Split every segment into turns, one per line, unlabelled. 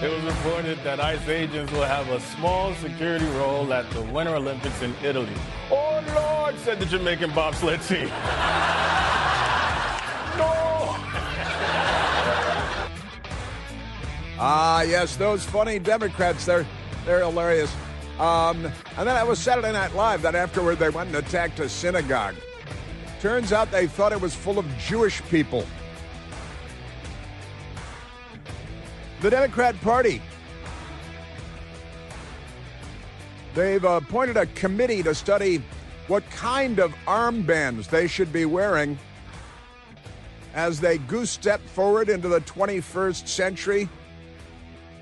It was reported that ICE agents will have a small security role at the Winter Olympics in Italy. Oh, Lord, said the Jamaican bobsled team. No!
Yes, those funny Democrats, they're hilarious. And then that was Saturday Night Live. Then afterward, they went and attacked a synagogue. Turns out they thought it was full of Jewish people. The Democrat Party. They've appointed a committee to study what kind of armbands they should be wearing as they goose step forward into the 21st century,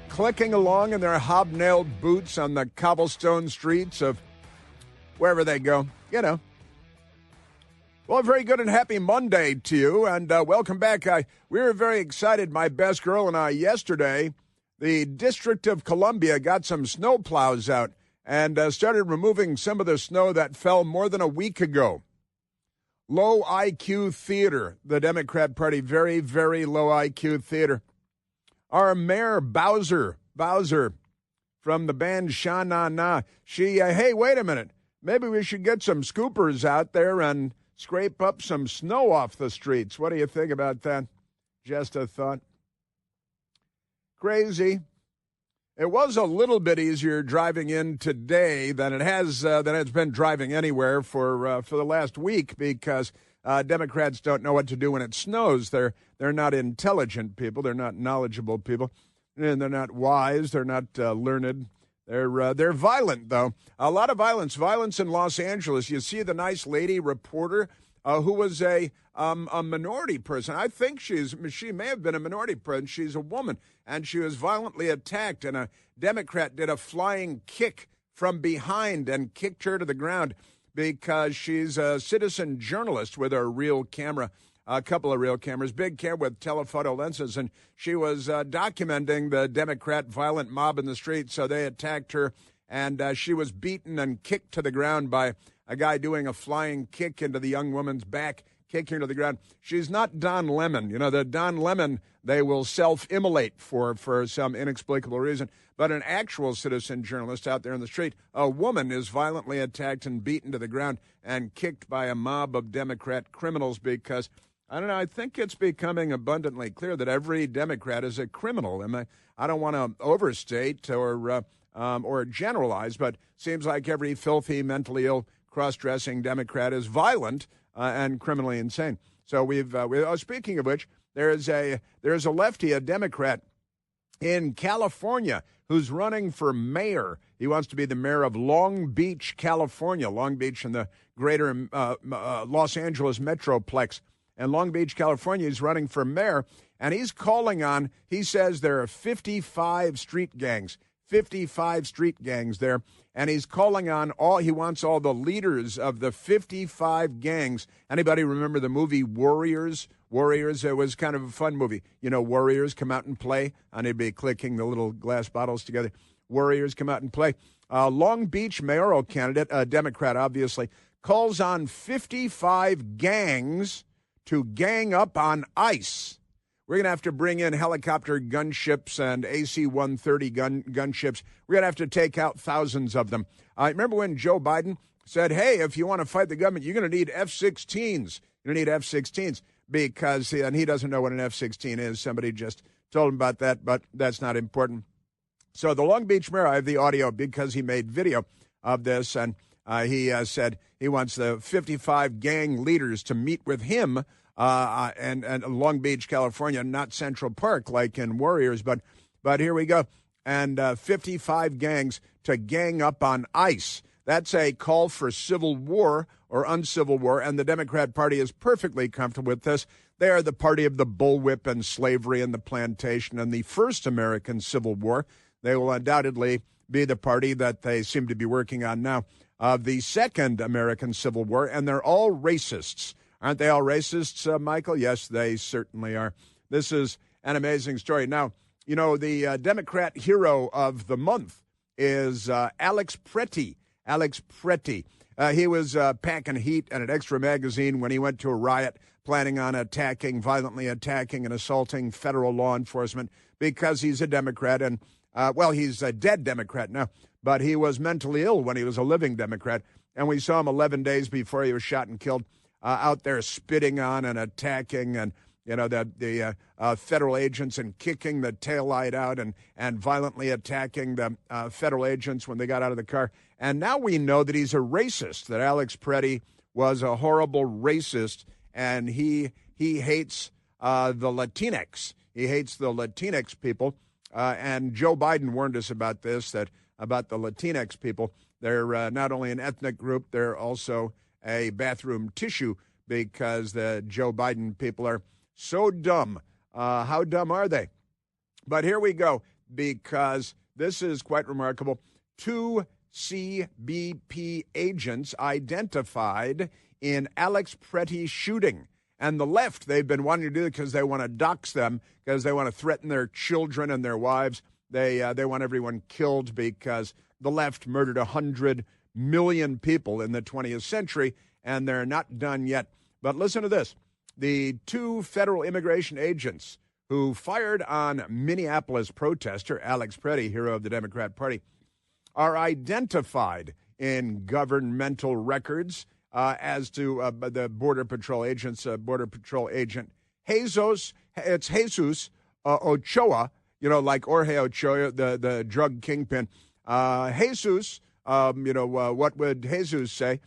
clicking along in their hobnailed boots on the cobblestone streets of wherever they go, you know. Well, a very good and happy Monday to you, and welcome back. We were very excited, my best girl and I, yesterday. The District of Columbia got some snow plows out and started removing some of the snow that fell more than a week ago. Low IQ theater, the Democrat Party, very, very low IQ theater. Our mayor, Bowser from the band Sha Na Na, she, hey, wait a minute, maybe we should get some scoopers out there and scrape up some snow off the streets. What do you think about that? Just a thought. Crazy. It was a little bit easier driving in today than it's been driving anywhere for the last week because Democrats don't know what to do when it snows. They're not intelligent people. They're not knowledgeable people, and they're not wise. They're not learned. They're violent, though. A lot of violence in Los Angeles. You see the nice lady reporter who was a minority person. I think she may have been a minority person. She's a woman, and she was violently attacked, and a Democrat did a flying kick from behind and kicked her to the ground because she's a citizen journalist with a real camera. A couple of real cameras, big camera with telephoto lenses, and she was documenting the Democrat violent mob in the street, so they attacked her, and she was beaten and kicked to the ground by a guy doing a flying kick into the young woman's back, kicking her to the ground. She's not Don Lemon. You know, the Don Lemon, they will self-immolate for some inexplicable reason, but an actual citizen journalist out there in the street, a woman is violently attacked and beaten to the ground and kicked by a mob of Democrat criminals because I don't know. I think it's becoming abundantly clear that every Democrat is a criminal. And I don't want to overstate or generalize, but seems like every filthy, mentally ill, cross-dressing Democrat is violent and criminally insane. So speaking of which, there's a lefty, a Democrat in California who's running for mayor. He wants to be the mayor of Long Beach, California. Long Beach in the greater Los Angeles metroplex. And Long Beach, California, he's running for mayor, and he says there are 55 street gangs there, and he's calling on he wants all the leaders of the 55 gangs. Anybody remember the movie Warriors? It was kind of a fun movie. You know, Warriors come out and play, and he'd be clicking the little glass bottles together. Warriors come out and play. Long Beach mayoral candidate, a Democrat, obviously, calls on 55 gangs to gang up on ICE. We're going to have to bring in helicopter gunships and AC-130 gunships. We're going to have to take out thousands of them. Remember when Joe Biden said, hey, if you want to fight the government, you're going to need F-16s. You're going to need F-16s because he doesn't know what an F-16 is. Somebody just told him about that, but that's not important. So the Long Beach mayor, I have the audio because he made video of this, and he said he wants the 55 gang leaders to meet with him and Long Beach, California, not Central Park like in Warriors, but here we go. And 55 gangs to gang up on ICE. That's a call for civil war or uncivil war, and the Democrat Party is perfectly comfortable with this. They are the party of the bullwhip and slavery and the plantation and the first American Civil War. They will undoubtedly be the party that they seem to be working on now of the second American Civil War, and they're all racists. Aren't they all racists, Michael? Yes, they certainly are. This is an amazing story. Now, you know, the Democrat hero of the month is Alex Pretty. Alex Pretty. He was packing heat at an Extra magazine when he went to a riot planning on violently attacking and assaulting federal law enforcement because he's a Democrat. And, he's a dead Democrat now, but he was mentally ill when he was a living Democrat. And we saw him 11 days before he was shot and killed out there spitting on and attacking and, the federal agents and kicking the taillight out and violently attacking the federal agents when they got out of the car. And now we know that he's a racist, that Alex Preddy was a horrible racist, and he hates the Latinx. He hates the Latinx people. And Joe Biden warned us about this, about the Latinx people. They're not only an ethnic group, they're also a bathroom tissue because the Joe Biden people are so dumb. How dumb are they? But here we go, because this is quite remarkable. 2 CBP agents identified in Alex Preddy's shooting. And the left, they've been wanting to do it because they want to dox them, because they want to threaten their children and their wives. They want everyone killed because the left murdered 100 million people in the 20th century, and they're not done yet. But listen to this. The 2 federal immigration agents who fired on Minneapolis protester Alex Preddy, hero of the Democrat Party, are identified in governmental records as to the Border Patrol agents, Border Patrol agent Jesus Ochoa, like Jorge Ochoa, the drug kingpin. Jesus, what would Jesus say?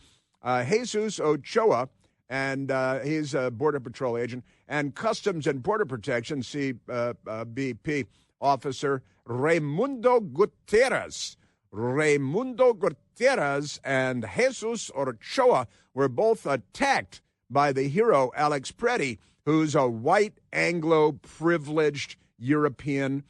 Jesus Ochoa, and he's a Border Patrol agent, and Customs and Border Protection, CBP officer Raimundo Gutierrez. Raimundo Gutierrez and Jesus Ochoa were both attacked by the hero Alex Preddy, who's a white Anglo-privileged European,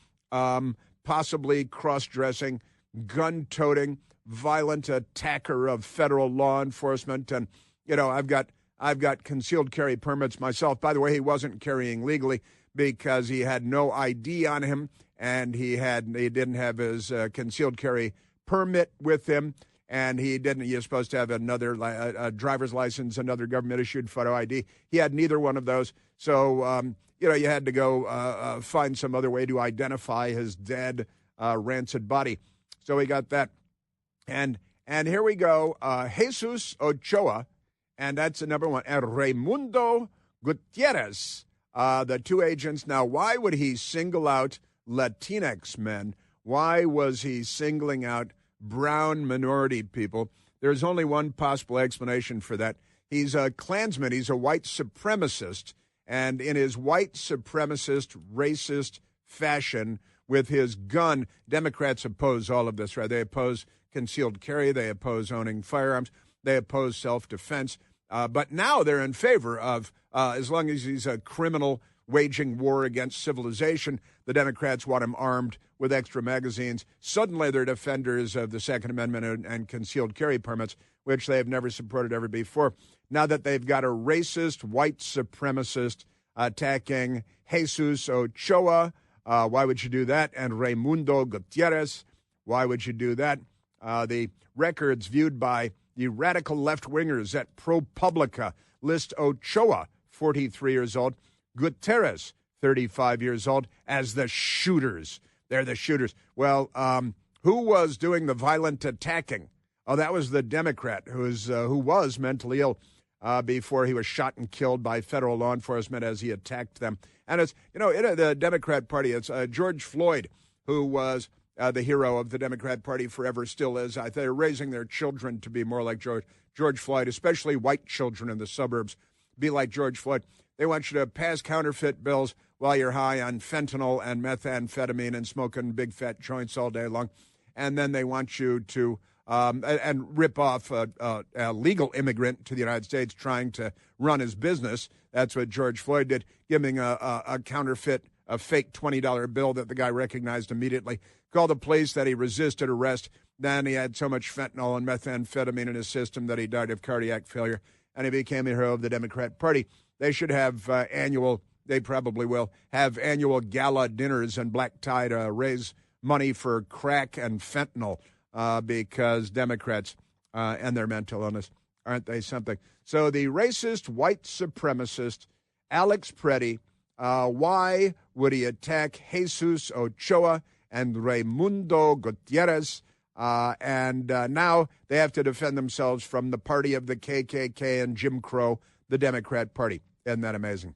possibly cross-dressing, gun-toting, violent attacker of federal law enforcement. And, I've got concealed carry permits myself. By the way, he wasn't carrying legally because he had no ID on him, and he didn't have his concealed carry permit with him, and you're supposed to have another driver's license, another government-issued photo ID. He had neither one of those. So, you had to go find some other way to identify his dead, rancid body. So we got that. And here we go. Jesus Ochoa, and that's the number one. And Raimundo Gutierrez, the 2 agents. Now, why would he single out Latinx men? Why was he singling out brown minority people? There's only one possible explanation for that. He's a Klansman. He's a white supremacist. And in his white supremacist, racist fashion, with his gun, Democrats oppose all of this, right? They oppose concealed carry. They oppose owning firearms. They oppose self-defense. But now they're in favor of, as long as he's a criminal waging war against civilization, the Democrats want him armed with extra magazines. Suddenly they're defenders of the Second Amendment and concealed carry permits, which they have never supported ever before. Now that they've got a racist, white supremacist attacking Jesus Ochoa, why would you do that? And Raimundo Gutierrez, why would you do that? The records viewed by the radical left-wingers at ProPublica list Ochoa, 43 years old, Gutierrez, 35 years old, as the shooters. They're the shooters. Well, who was doing the violent attacking? Oh, that was the Democrat who was mentally ill before he was shot and killed by federal law enforcement as he attacked them. And it's, the Democrat Party, it's George Floyd, who was the hero of the Democrat Party forever, still is. They're raising their children to be more like George Floyd, especially white children in the suburbs, be like George Floyd. They want you to pass counterfeit bills while you're high on fentanyl and methamphetamine and smoking big fat joints all day long. And then they want you to and rip off a legal immigrant to the United States trying to run his business. That's what George Floyd did, giving a counterfeit, a fake $20 bill that the guy recognized immediately. Called the police, that he resisted arrest. Then he had so much fentanyl and methamphetamine in his system that he died of cardiac failure, and he became a hero of the Democrat Party. They should have they probably will, have annual gala dinners and black tie to raise money for crack and fentanyl because Democrats and their mental illness, aren't they something? So the racist, white supremacist Alex Preddy. Why would he attack Jesus Ochoa and Raimundo Gutierrez? And now they have to defend themselves from the party of the KKK and Jim Crow, the Democrat Party. Isn't that amazing?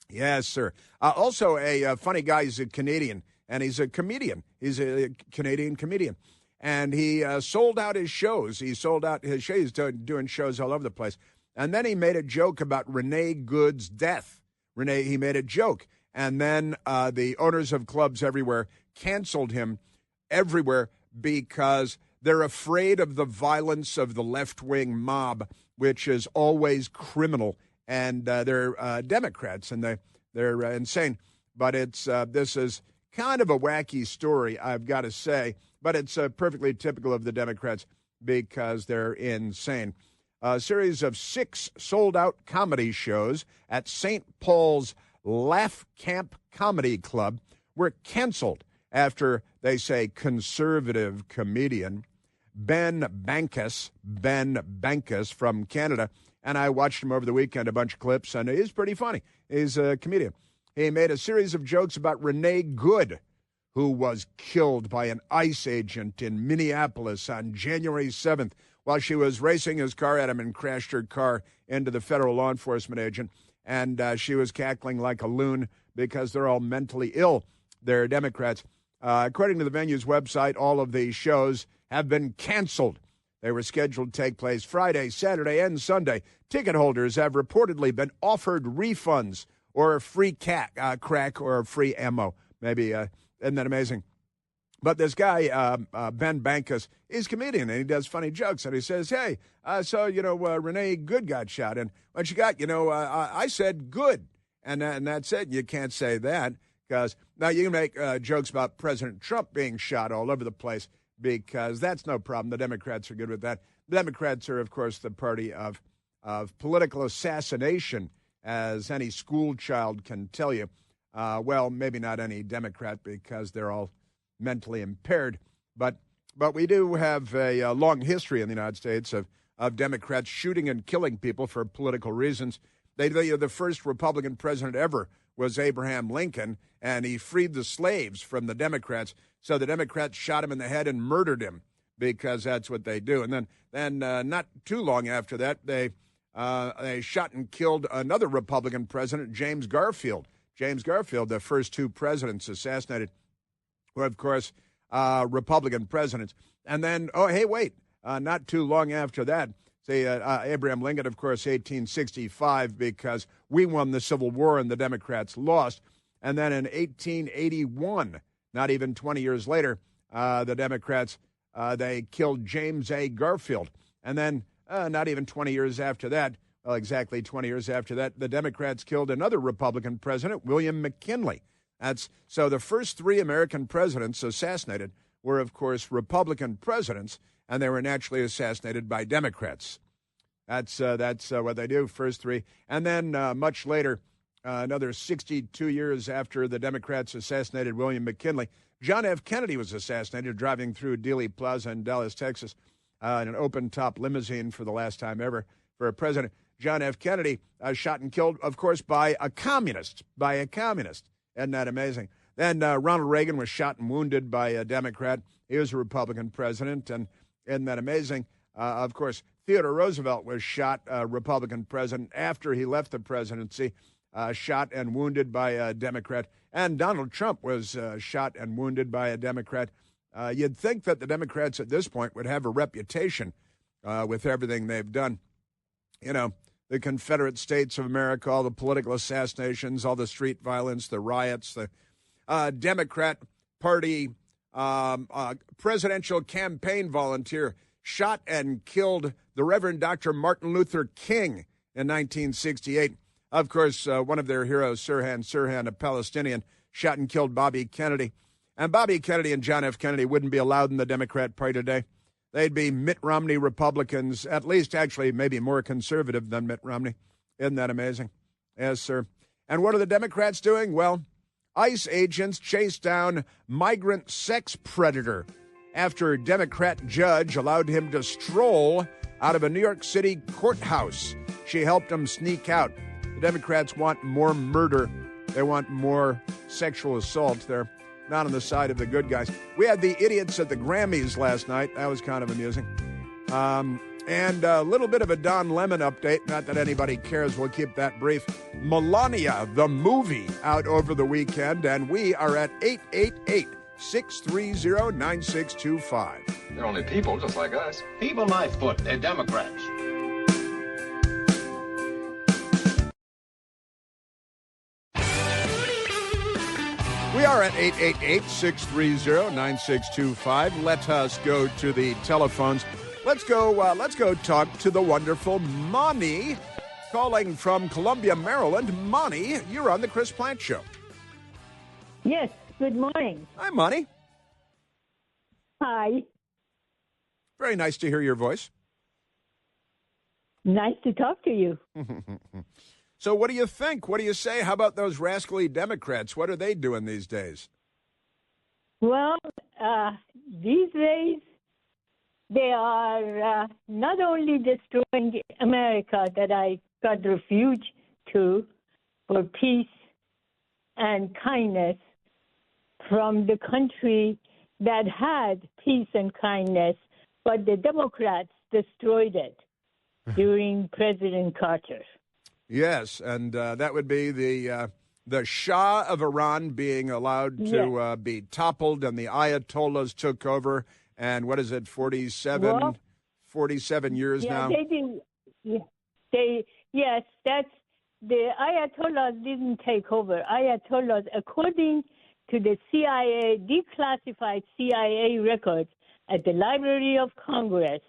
Yes, sir. Also, a funny guy. He's a Canadian, and he's a comedian. He's a Canadian comedian. And he sold out his shows. He's doing shows all over the place. And then he made a joke about Renee Good's death. He made a joke. And then the owners of clubs everywhere canceled him everywhere because they're afraid of the violence of the left-wing mob, which is always criminal. And they're Democrats, and they're insane. But this is kind of a wacky story, I've got to say. But it's perfectly typical of the Democrats because they're insane. A series of 6 sold-out comedy shows at St. Paul's Laugh Camp Comedy Club were canceled after, they say, conservative comedian Ben Bankus from Canada. And I watched him over the weekend, a bunch of clips, and he's pretty funny. He's a comedian. He made a series of jokes about Renee Good, who was killed by an ICE agent in Minneapolis on January 7th while she was racing his car at him and crashed her car into the federal law enforcement agent. And she was cackling like a loon because they're all mentally ill. They're Democrats. According to the venue's website, all of these shows have been canceled. They were scheduled to take place Friday, Saturday, and Sunday. Ticket holders have reportedly been offered refunds or a free crack or free ammo. Maybe, isn't that amazing? But this guy, Ben Bankus, is a comedian, and he does funny jokes. And he says, hey, Renee Good got shot. And when she got, I said good. And that's it. You can't say that because now you can make jokes about President Trump being shot all over the place because that's no problem. The Democrats are good with that. The Democrats are, of course, the party of political assassination, as any school child can tell you. Well, maybe not any Democrat because they're all mentally impaired. But we do have a long history in the United States of Democrats shooting and killing people for political reasons. The first Republican president ever was Abraham Lincoln, and he freed the slaves from the Democrats. So the Democrats shot him in the head and murdered him because that's what they do. And then not too long after that, they shot and killed another Republican president, James Garfield. James Garfield, the first 2 presidents assassinated, were, of course, Republican presidents. And then, not too long after that, Abraham Lincoln, of course, 1865, because we won the Civil War and the Democrats lost. And then in 1881, not even 20 years later, the Democrats, they killed James A. Garfield. And then not even 20 years after that, well, exactly 20 years after that, the Democrats killed another Republican president, William McKinley. So the first 3 American presidents assassinated were, of course, Republican presidents, and they were naturally assassinated by Democrats. That's what they do, first 3. And then much later, another 62 years after the Democrats assassinated William McKinley, John F. Kennedy was assassinated driving through Dealey Plaza in Dallas, Texas, in an open-top limousine for the last time ever for a president. John F. Kennedy shot and killed, of course, by a communist. Isn't that amazing? Then Ronald Reagan was shot and wounded by a Democrat. He was a Republican president, and isn't that amazing? Of course, Theodore Roosevelt was shot, Republican president, after he left the presidency, shot and wounded by a Democrat. And Donald Trump was shot and wounded by a Democrat. You'd think that the Democrats at this point would have a reputation with everything they've done. The Confederate States of America, all the political assassinations, all the street violence, the riots, the Democrat Party presidential campaign volunteer shot and killed the Reverend Dr. Martin Luther King in 1968. Of course, one of their heroes, Sirhan, a Palestinian, shot and killed Bobby Kennedy. And Bobby Kennedy and John F. Kennedy wouldn't be allowed in the Democrat Party today. They'd be Mitt Romney Republicans, at least actually maybe more conservative than Mitt Romney. Isn't that amazing? Yes, sir. And what are the Democrats doing? Well, ICE agents chased down migrant sex predator after a Democrat judge allowed him to stroll out of a New York City courthouse. She helped him sneak out. The Democrats want more murder. They want more sexual assault. They're not on the side of the good guys. We had the idiots at the Grammys last night. That was kind of amusing. And a little bit of a Don Lemon update. Not that anybody cares. We'll keep that brief. Melania, the movie, out over the weekend. And we are at 888-630-9625.
They're only people just like us.
People my foot. They're Democrats.
We are at 888-630-9625. Let us go to the telephones. Let's go talk to the wonderful Monty, calling from Columbia, Maryland. Monty, you're on the Chris Plant Show.
Yes, good morning.
Hi, Monty.
Hi.
Very nice to hear your voice.
Nice to talk to you.
So what do you think? What do you say? How about those rascally Democrats? What are they doing these days?
Well, these days, they are not only destroying America that I got refuge to for peace and kindness from the country that had peace and kindness, but the Democrats destroyed it during President Carter.
Yes, and that would be the Shah of Iran being allowed to be toppled, and the Ayatollahs took over. And what is it, 47 years now?
They did. Yes, that's the Ayatollahs didn't take over. Ayatollahs, according to the CIA, declassified CIA records at the Library of Congress,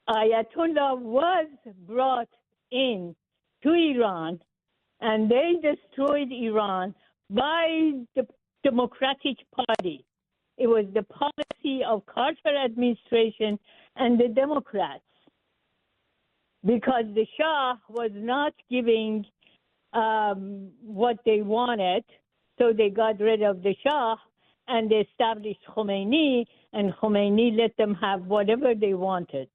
Ayatollah was brought in to Iran, and they destroyed Iran by the Democratic Party. It was the policy of Carter administration and the Democrats, because the Shah was not giving what they wanted, so they got rid of the Shah and they established Khomeini, and Khomeini let them have whatever they wanted.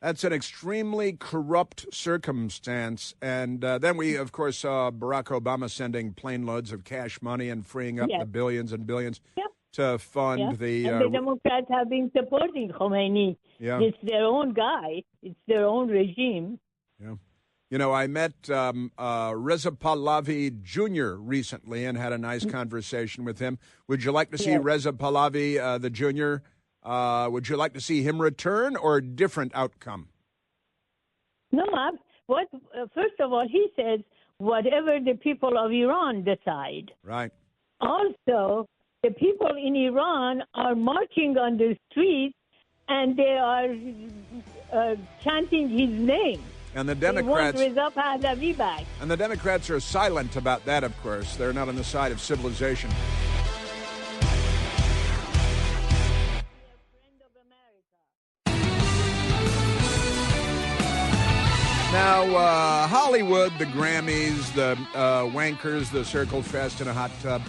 That's an extremely corrupt circumstance. And then we, of course, saw Barack Obama sending plane loads of cash money and freeing up the billions and billions to fund the...
And the Democrats have been supporting Khomeini.
Yeah.
It's their own guy. It's their own regime.
Yeah. You know, I met Reza Pahlavi Jr. recently and had a nice conversation with him. Would you like to see Reza Pahlavi the Jr.? Would you like to see him return or a different outcome?
No, first of all, he says whatever the people of Iran decide.
Right.
Also, the people in Iran are marching on the streets and they are chanting his name.
And the Democrats,
they want Reza Pahlavi back.
And the Democrats are silent about that, of course. They're not on the side of civilization. Now, Hollywood, the Grammys, the wankers, the Circle Fest in a hot tub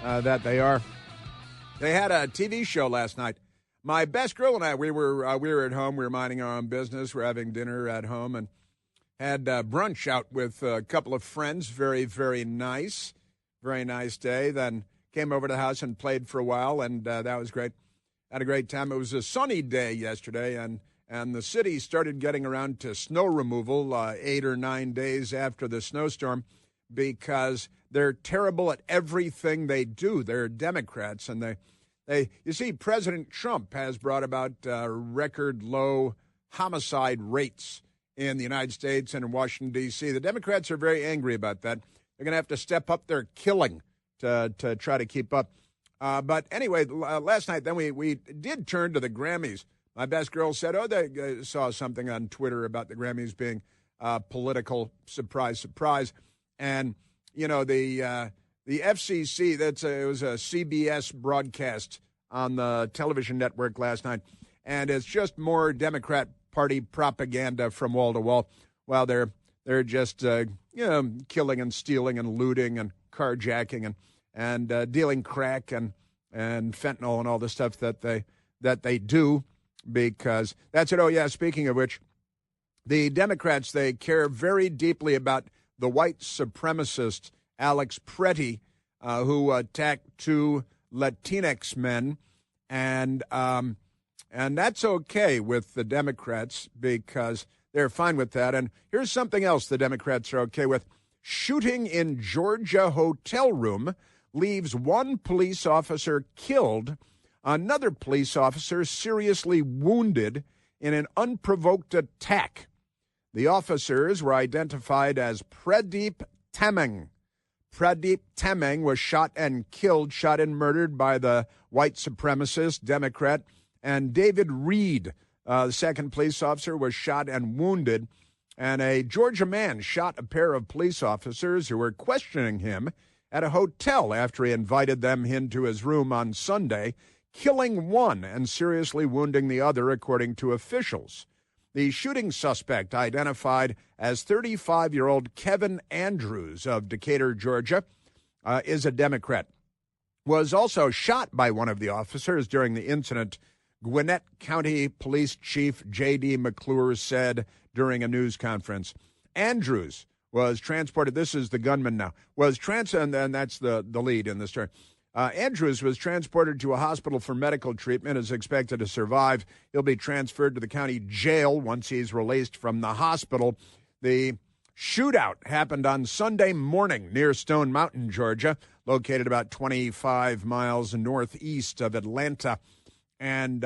that they are. They had a TV show last night. My best girl and I, we were at home. We were minding our own business. We're having dinner at home and had brunch out with a couple of friends. Very, very nice. Very nice day. Then came over to the house and played for a while, and that was great. Had a great time. It was a sunny day yesterday, and the city started getting around to snow removal 8 or 9 days after the snowstorm because they're terrible at everything they do. They're Democrats, and you see, President Trump has brought about record low homicide rates in the United States and in Washington, D.C. The Democrats are very angry about that. They're going to have to step up their killing to try to keep up. But anyway, last night, then we did turn to the Grammys. My best girl said, they saw something on Twitter about the Grammys being political, surprise, surprise. And, you know, the FCC, it was a CBS broadcast on the television network last night, and it's just more Democrat Party propaganda from wall to wall while they're just, killing and stealing and looting and carjacking and dealing crack and fentanyl and all the stuff that they do. Because that's it. Oh, yeah, speaking of which, The Democrats, they care very deeply about the white supremacist Alex Pretty, who attacked two Latinx men, and that's okay with the Democrats because they're fine with that. And here's something else the Democrats are okay with. Shooting in Georgia hotel room leaves one police officer killed, another police officer seriously wounded in an unprovoked attack. The officers were identified as Pradeep Tamang. Pradeep Tamang was shot and murdered by the white supremacist Democrat. And David Reed, the second police officer, was shot and wounded. And a Georgia man shot a pair of police officers who were questioning him at a hotel after he invited them into his room on Sunday, killing one and seriously wounding the other, according to officials. The shooting suspect, identified as 35-year-old Kevin Andrews of Decatur, Georgia, is a Democrat, was also shot by one of the officers during the incident, Gwinnett County Police Chief J.D. McClure said during a news conference. Andrews was transported, this is the gunman now, and that's the lead in the story. Andrews was transported to a hospital for medical treatment, is expected to survive. He'll be transferred to the county jail once he's released from the hospital. The shootout happened on Sunday morning near Stone Mountain, Georgia, located about 25 miles northeast of Atlanta. And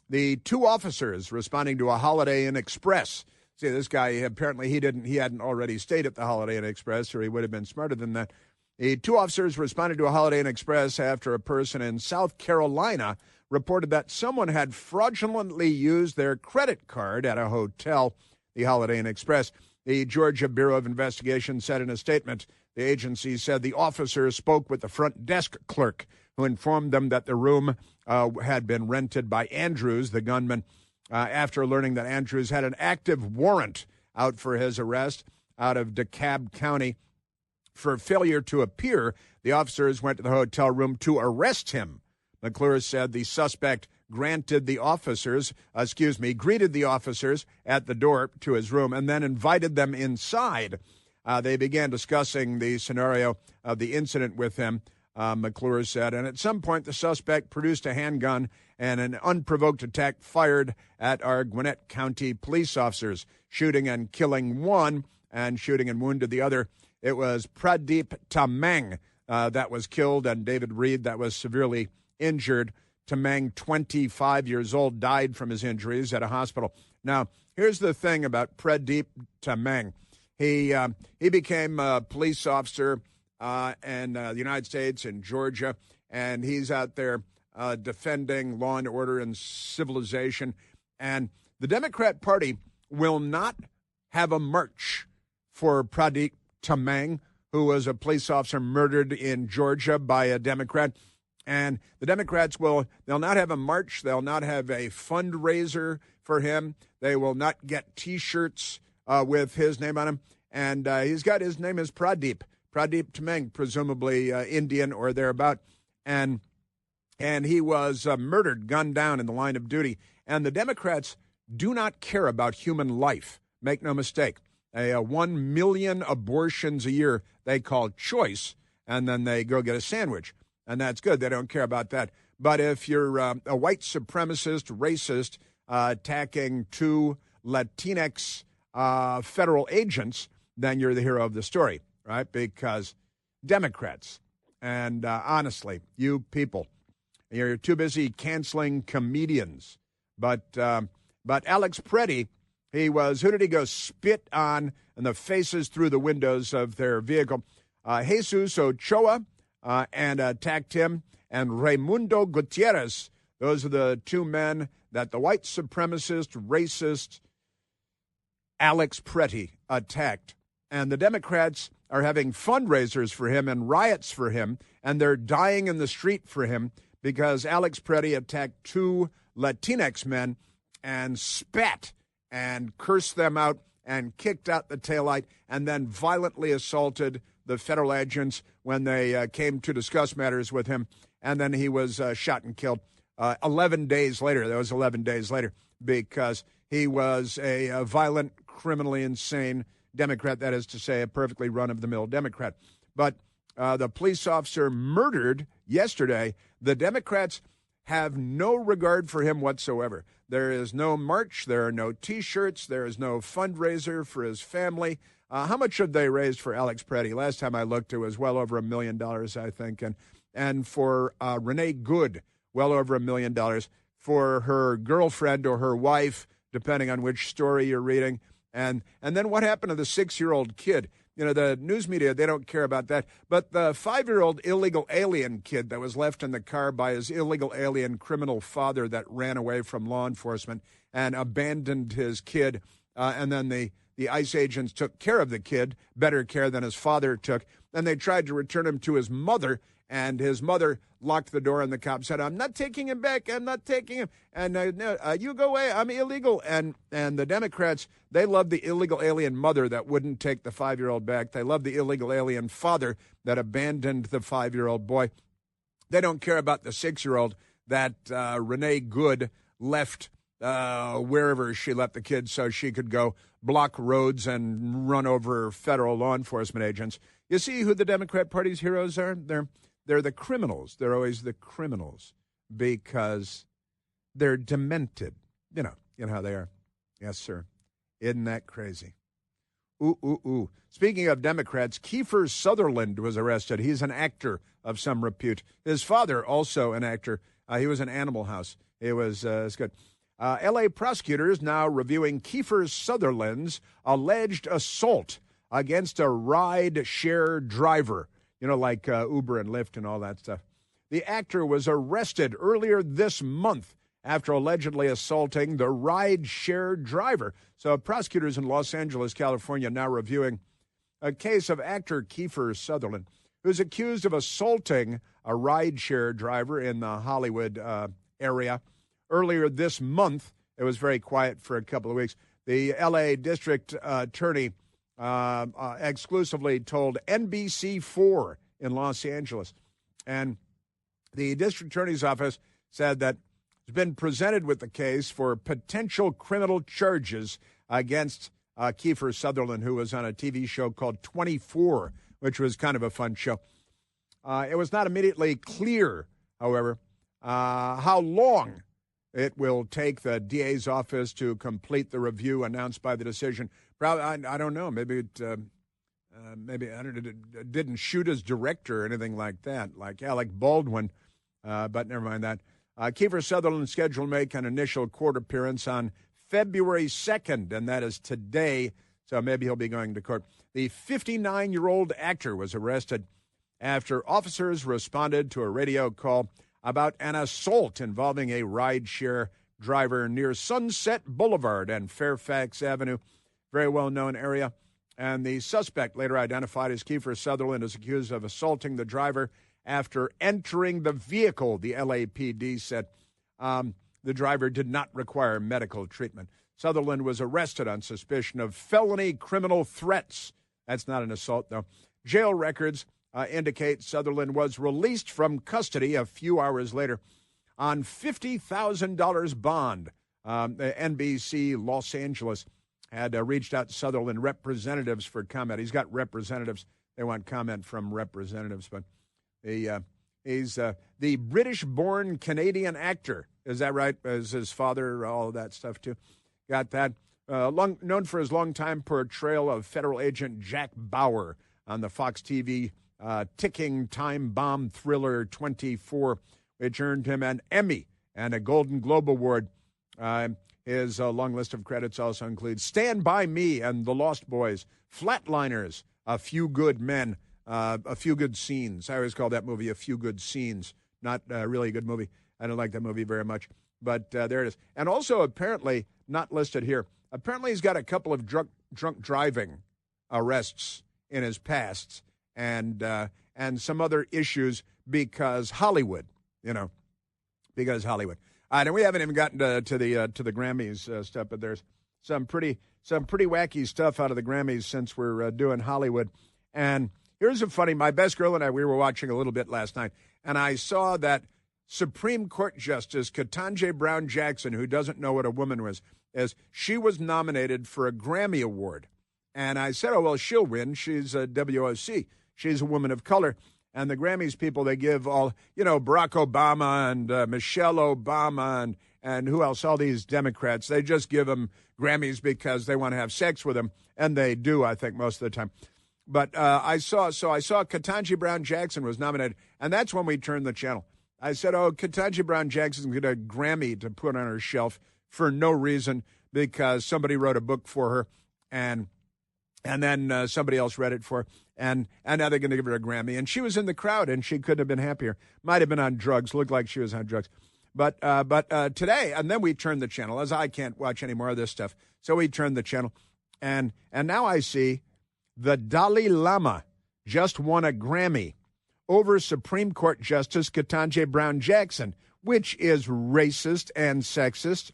the two officers responding to a Holiday Inn Express. See, this guy, apparently he hadn't already stayed at the Holiday Inn Express, or he would have been smarter than that. The two officers responded to a Holiday Inn Express after a person in South Carolina reported that someone had fraudulently used their credit card at a hotel, the Holiday Inn Express. The Georgia Bureau of Investigation said in a statement, the agency said the officers spoke with the front desk clerk, who informed them that the room had been rented by Andrews, the gunman, after learning that Andrews had an active warrant out for his arrest out of DeKalb County. For failure to appear, the officers went to the hotel room to arrest him. McClure said the suspect greeted the officers at the door to his room and then invited them inside. They began discussing the scenario of the incident with him, McClure said, and at some point the suspect produced a handgun and an unprovoked attack fired at our Gwinnett County police officers, shooting and killing one and shooting and wounded the other. It was Pradeep Tamang that was killed, and David Reed that was severely injured. Tamang, 25 years old, died from his injuries at a hospital. Now, here's the thing about Pradeep Tamang. He became a police officer in the United States in Georgia, and he's out there defending law and order and civilization. And the Democrat Party will not have a march for Pradeep Tamang, who was a police officer murdered in Georgia by a Democrat. And the Democrats they'll not have a march. They'll not have a fundraiser for him. They will not get T-shirts with his name on them. And his name is Pradeep Tamang, presumably Indian or thereabout. And he was murdered, gunned down in the line of duty. And the Democrats do not care about human life. Make no mistake. 1 million abortions a year they call choice, and then they go get a sandwich. And that's good. They don't care about that. But if you're a white supremacist, racist, attacking two Latinx federal agents, then you're the hero of the story, right? Because Democrats, and honestly, you people, you're too busy canceling comedians. But Alex Pretty, who did he go spit on in the faces through the windows of their vehicle? Jesus Ochoa and attacked him, and Raimundo Gutierrez. Those are the two men that the white supremacist, racist Alex Pretty attacked. And the Democrats are having fundraisers for him and riots for him, and they're dying in the street for him because Alex Pretty attacked two Latinx men and spat and cursed them out and kicked out the taillight and then violently assaulted the federal agents when they came to discuss matters with him. And then he was shot and killed 11 days later. That was 11 days later because he was a violent criminally insane Democrat, that is to say, a perfectly run-of-the-mill Democrat. But the police officer murdered yesterday. The Democrats have no regard for him whatsoever. There is no march. There are no T-shirts. There is no fundraiser for his family. How much have they raised for Alex Preddy? Last time I looked, it was well over $1 million, I think. And for Renee Good, well over $1 million. For her girlfriend or her wife, depending on which story you're reading. And then what happened to the 6-year-old kid? You know, the news media, they don't care about that. But the 5-year-old illegal alien kid that was left in the car by his illegal alien criminal father that ran away from law enforcement and abandoned his kid. And then the ICE agents took care of the kid, better care than his father took. Then they tried to return him to his mother, and his mother locked the door, and the cop said, "I'm not taking him back. I'm not taking him." And no, you go away. I'm illegal. And the Democrats, they love the illegal alien mother that wouldn't take the 5-year-old back. They love the illegal alien father that abandoned the 5-year-old boy. They don't care about the 6-year-old that Renee Good left wherever she left the kid so she could go block roads and run over federal law enforcement agents. You see who the Democrat Party's heroes are? They're the criminals. They're always the criminals because they're demented. You know how they are. Yes, sir. Isn't that crazy? Ooh. Speaking of Democrats, Kiefer Sutherland was arrested. He's an actor of some repute. His father, also an actor. He was in Animal House. It's good. L.A. prosecutors now reviewing Kiefer Sutherland's alleged assault against a ride-share driver. You know, like Uber and Lyft and all that stuff. The actor was arrested earlier this month after allegedly assaulting the ride-share driver. So prosecutors in Los Angeles, California, now reviewing a case of actor Kiefer Sutherland, who's accused of assaulting a ride-share driver in the Hollywood area. Earlier this month, it was very quiet for a couple of weeks. The L.A. District Attorney exclusively told NBC4 in Los Angeles. And the district attorney's office said that it's been presented with the case for potential criminal charges against Kiefer Sutherland, who was on a TV show called 24, which was kind of a fun show. It was not immediately clear, however, how long it will take the DA's office to complete the review announced by the decision. Probably, I don't know. Maybe it didn't shoot as director or anything like that, like Alec Baldwin. But never mind that. Kiefer Sutherland scheduled to make an initial court appearance on February 2nd, and that is today. So maybe he'll be going to court. The 59-year-old actor was arrested after officers responded to a radio call about an assault involving a rideshare driver near Sunset Boulevard and Fairfax Avenue, very well-known area. And the suspect, later identified as Kiefer Sutherland, is accused of assaulting the driver after entering the vehicle, the LAPD said. The driver did not require medical treatment. Sutherland was arrested on suspicion of felony criminal threats. That's not an assault, though. Jail records indicate Sutherland was released from custody a few hours later on $50,000 bond. NBC Los Angeles had reached out to Sutherland representatives for comment. He's got representatives. They want comment from representatives. But he's the British-born Canadian actor. Is that right? As his father, all of that stuff, too. Got that. Known for his longtime portrayal of federal agent Jack Bauer on the Fox TV ticking time bomb thriller 24, which earned him an Emmy and a Golden Globe Award. His long list of credits also includes Stand By Me and The Lost Boys, Flatliners, A Few Good Men, A Few Good Scenes. I always call that movie A Few Good Scenes, not really a good movie. I don't like that movie very much, but there it is. And also, apparently, not listed here, apparently he's got a couple of drunk driving arrests in his past and some other issues because Hollywood, because Hollywood. And we haven't even gotten to the Grammys stuff, but there's some pretty wacky stuff out of the Grammys since we're doing Hollywood. And here's my best girl and I, we were watching a little bit last night, and I saw that Supreme Court Justice Ketanji Brown Jackson, who doesn't know what a woman was, is she was nominated for a Grammy Award. And I said, oh, well, she'll win. She's a WOC. She's a woman of color. And the Grammys people, they give all, Barack Obama and Michelle Obama and who else, all these Democrats, they just give them Grammys because they want to have sex with them. And they do, I think, most of the time. But I saw Ketanji Brown Jackson was nominated, and that's when we turned the channel. I said, oh, Ketanji Brown Jackson's got a Grammy to put on her shelf for no reason because somebody wrote a book for her, and then somebody else read it for her, and now they're going to give her a Grammy. And she was in the crowd, and she couldn't have been happier. Might have been on drugs. Looked like she was on drugs. But today, and then we turned the channel, as I can't watch any more of this stuff. So we turned the channel, and now I see the Dalai Lama just won a Grammy over Supreme Court Justice Ketanji Brown Jackson, which is racist and sexist.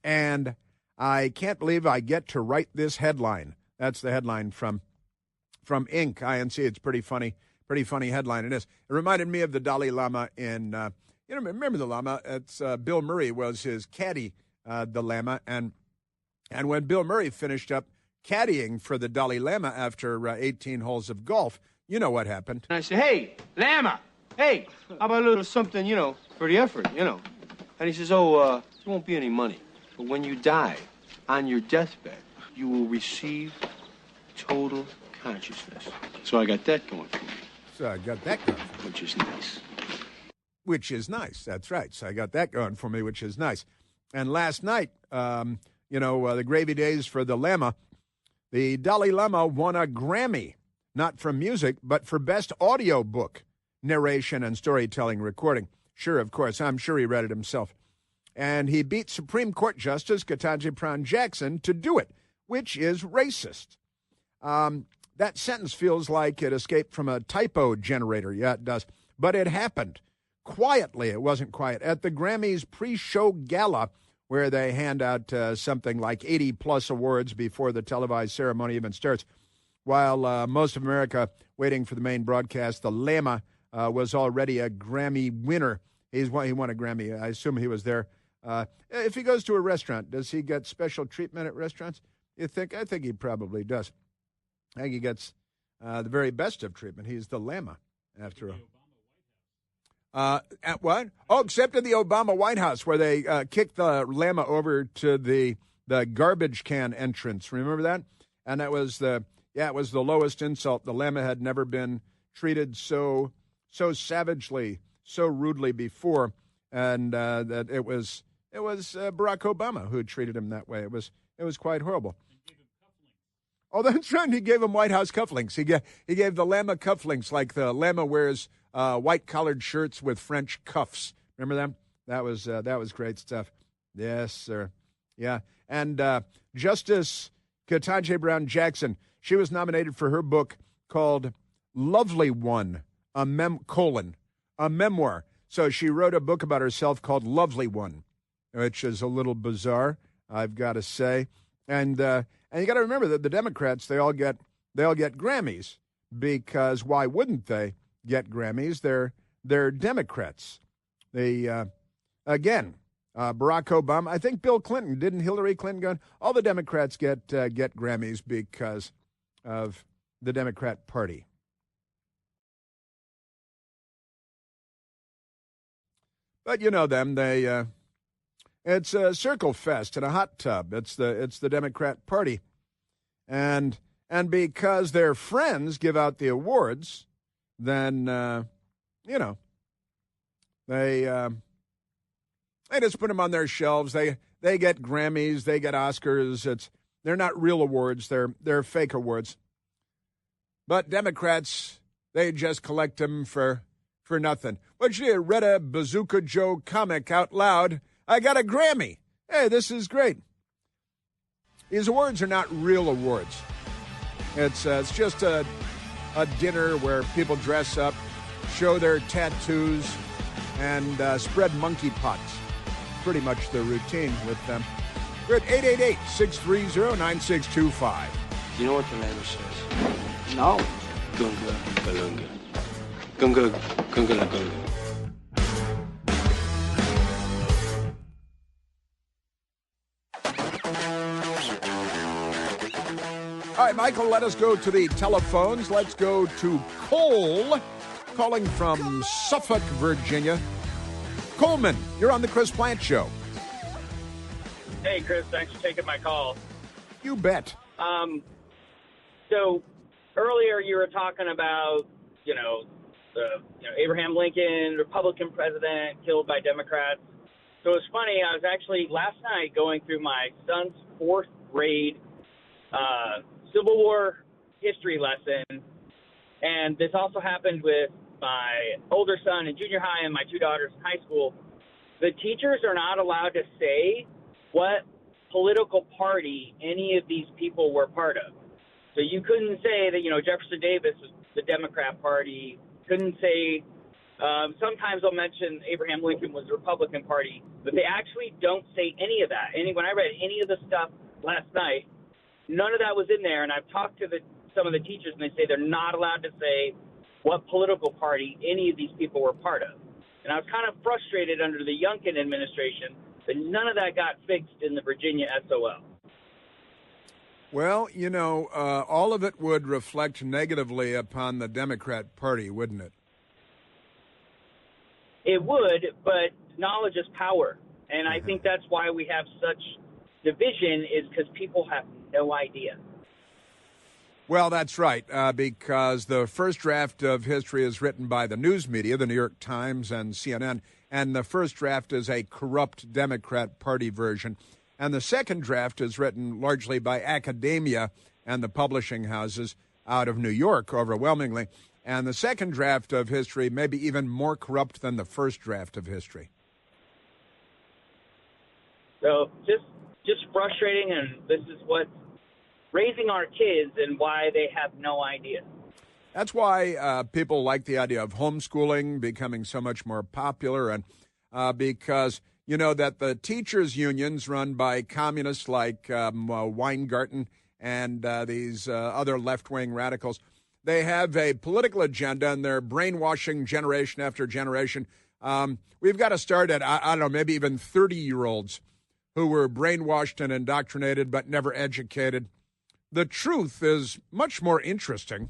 And I can't believe I get to write this headline. That's the headline from Inc. INC. It's pretty funny headline it is. It reminded me of the Dalai Lama in, remember the Lama? It's Bill Murray was his caddy, the Lama. And when Bill Murray finished up caddying for the Dalai Lama after 18 holes of golf, you know what happened.
And I said, hey, Lama, hey, how about a little something, for the effort, And he says, there won't be any money. But when you die on your deathbed, you will receive total consciousness. So I got that going for me. Which is nice.
Which is nice, that's right. So I got that going for me, which is nice. And last night, the gravy days for the Lama, the Dalai Lama won a Grammy, not for music, but for best audio book, narration and storytelling recording. Sure, of course, I'm sure he read it himself. And he beat Supreme Court Justice Ketanji Brown Jackson to do it, which is racist. That sentence feels like it escaped from a typo generator. Yeah, it does. But it happened quietly. It wasn't quiet. At the Grammys pre-show gala, where they hand out something like 80-plus awards before the televised ceremony even starts. While most of America waiting for the main broadcast, the Lama was already a Grammy winner. He won a Grammy. I assume he was there. If he goes to a restaurant, does he get special treatment at restaurants? You think? I think he probably does. I think he gets the very best of treatment. He's the Lama, after all. At what? Oh, except in the Obama White House, where they kicked the Lama over to the garbage can entrance. Remember that? And that was it was the lowest insult. The Lama had never been treated so savagely, so rudely before, and that it was Barack Obama who treated him that way. It was quite horrible. Oh, that's right. He gave him White House cufflinks. He gave the Lama cufflinks, like the Lama wears white collared shirts with French cuffs. Remember them? That was great stuff. Yes, sir. Yeah. And Justice Ketanji Brown Jackson, she was nominated for her book called Lovely One, a memoir. So she wrote a book about herself called Lovely One, which is a little bizarre, I've got to say. And you got to remember that the Democrats, they all get Grammys, because why wouldn't they get Grammys? They're Democrats. They again, Barack Obama. I think Bill Clinton, didn't Hillary Clinton go? All the Democrats get Grammys because of the Democrat Party. But you know them. It's a circle fest in a hot tub. It's the Democrat Party, and because their friends give out the awards, then they just put them on their shelves. They get Grammys, they get Oscars. They're not real awards. They're fake awards. But Democrats, they just collect them for nothing. But you read a Bazooka Joe comic out loud. I got a Grammy. Hey, this is great. These awards are not real awards. It's just a dinner where people dress up, show their tattoos, and spread monkeypox. Pretty much the routine with them. We're at 888-630-9625.
You know what the Lama says?
No.
Gunga galunga. Gunga gunga la gunga.
right, Michael, let us go to the telephones. Let's go to Cole, calling from Suffolk, Virginia. Coleman, you're on the Chris Plant Show.
Hey, Chris, thanks for taking my call.
You bet.
So earlier you were talking about, Abraham Lincoln, Republican president, killed by Democrats. So it was funny. I was actually last night going through my son's fourth grade Civil War history lesson, and this also happened with my older son in junior high and my two daughters in high school. The teachers are not allowed to say what political party any of these people were part of. So you couldn't say that, Jefferson Davis was the Democrat Party. Couldn't say, sometimes they'll mention Abraham Lincoln was the Republican Party, but they actually don't say any of that. When I read any of the stuff last night, none of that was in there. And I've talked to some of the teachers, and they say they're not allowed to say what political party any of these people were part of. And I was kind of frustrated under the Youngkin administration that none of that got fixed in the Virginia SOL.
Well, all of it would reflect negatively upon the Democrat Party, wouldn't it?
It would, but knowledge is power. And I think that's why we have such division, is because people have no idea.
Well, that's right, because the first draft of history is written by the news media, the New York Times and CNN, and the first draft is a corrupt Democrat Party version. And the second draft is written largely by academia and the publishing houses out of New York, overwhelmingly. And the second draft of history may be even more corrupt than the first draft of history.
So just frustrating, and this is what's raising our kids and why they have no idea.
That's why people like the idea of homeschooling becoming so much more popular, and because that the teachers' unions run by communists like Weingarten and these other left-wing radicals, they have a political agenda, and they're brainwashing generation after generation. We've got to start at, I don't know, maybe even 30-year-olds who were brainwashed and indoctrinated but never educated. The truth is much more interesting.